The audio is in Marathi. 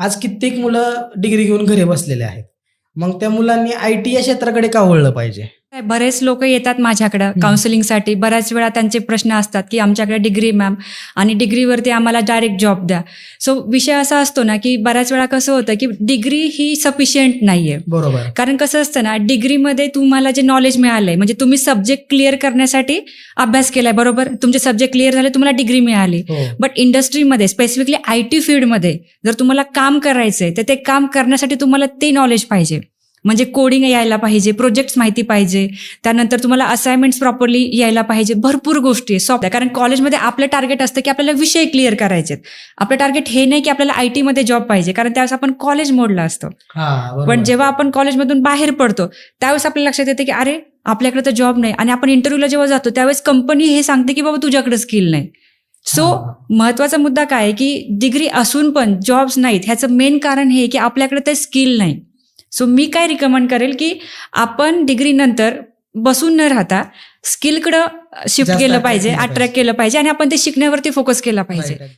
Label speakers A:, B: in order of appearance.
A: आज कित्येक मुलं डिग्री घेऊन घरी बसलेले आहेत. मग त्या मुलांनी IT या क्षेत्राकडे का वळलं पाहिजे?
B: बरेच लोक येतात माझ्याकडं काउन्सिलिंगसाठी. बऱ्याच वेळा त्यांचे प्रश्न असतात की आमच्याकडे डिग्री मॅम, आणि डिग्रीवरती आम्हाला डायरेक्ट जॉब द्या. सो विषय असा असतो ना की बऱ्याच वेळा कसं होतं की डिग्री ही सफिशियंट नाहीये.
A: बरोबर.
B: कारण कसं असतं ना, डिग्रीमध्ये तुम्हाला जे नॉलेज मिळालंय, म्हणजे तुम्ही सब्जेक्ट क्लिअर करण्यासाठी अभ्यास केलाय, बरोबर, तुमचे सब्जेक्ट क्लिअर झाले, तुम्हाला डिग्री मिळाली.
A: हो.
B: बट इंडस्ट्रीमध्ये, स्पेसिफिकली IT फील्डमध्ये जर तुम्हाला काम करायचंय तर ते काम करण्यासाठी तुम्हाला ते नॉलेज पाहिजे. म्हणजे कोडिंग यायला पाहिजे, प्रोजेक्ट्स माहिती पाहिजे, त्यानंतर तुम्हाला असाइनमेंट्स प्रॉपरली यायला पाहिजे, भरपूर गोष्टी सॉफ्ट. कारण कॉलेजमध्ये आपलं टार्गेट असतं की आपल्याला विषय क्लिअर करायचे. आपलं टार्गेट हे नाही की आपल्याला IT मध्ये जॉब पाहिजे, कारण त्यावेळेस आपण कॉलेज मोडला असतो. पण जेव्हा आपण कॉलेजमधून बाहेर पडतो त्यावेळेस आपल्या लक्षात येते की अरे आपल्याकडे तर जॉब नाही, आणि आपण इंटरव्ह्यूला जेव्हा जातो त्यावेळेस कंपनी हे सांगते की बाबा तुझ्याकडे स्किल नाही. सो महत्वाचा मुद्दा काय आहे की डिग्री असून पण जॉब्स नाहीत, ह्याचं मेन कारण हे की आपल्याकडे ते स्किल नाही. सो मी काय रिकमेंड करेल की आपण डिग्री नंतर बसून न राहता स्किलकडं शिफ्ट केलं पाहिजे, अट्रॅक्ट केलं पाहिजे, आणि आपण ते शिकण्यावरती फोकस केला पाहिजे.